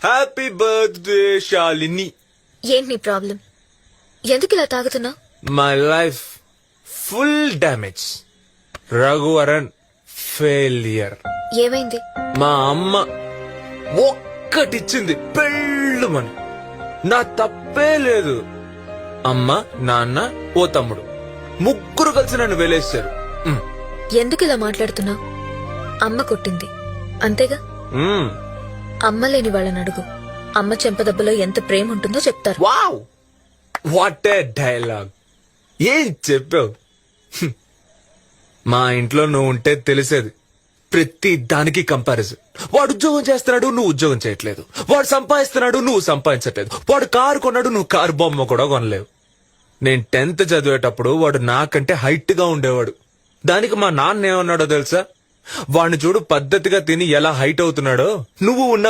Happy birthday Shalini. ఏంటి నీ problem? ఎందుకు ఇలా తాగుతున్నా? My life full damage. Raghuvaran failure. ఏమైంది? మా అమ్మ ఒక్కటిచ్చింది పెళ్ళుమని. నా తప్పే లేదు. అమ్మ, నాన్న, ఓ తమ్ముడు ముగ్గురు కలిసి నన్ను వెలేశారు. ఎందుకు ఇలా మాట్లాడుతున్నా? అమ్మ కొట్టింది అంతేగా? అమ్మ లేని వాళ్ళని అడుగు. అమ్మ చెంపదెబ్బలో ఎంత ప్రేమ ఉంటుందో చెప్తారు. Wow, what a dialogue. ఏం చెప్పావు? మా ఇంట్లో నువ్వు ఉంటే తెలిసేది. ప్రతి దానికి కంపారిజన్. వాడు ఉద్యోగం చేస్తున్నాడు, నువ్వు ఉద్యోగం చేయట్లేదు. వాడు సంపాదిస్తున్నాడు, నువ్వు సంపాదించట్లేదు. వాడు కారు కొన్నాడు, నువ్వు కారు బొమ్మ కూడా కొనలేవు. నేను 10th చదివేటప్పుడు వాడు నాకంటే హైట్ గా ఉండేవాడు. దానికి మా నాన్న ఏమన్నాడో తెలుసా? వాడిని చూడు పద్ధతిగా తిని ఎలా హైట్ అవుతున్నాడో, నువ్వు ఉన్న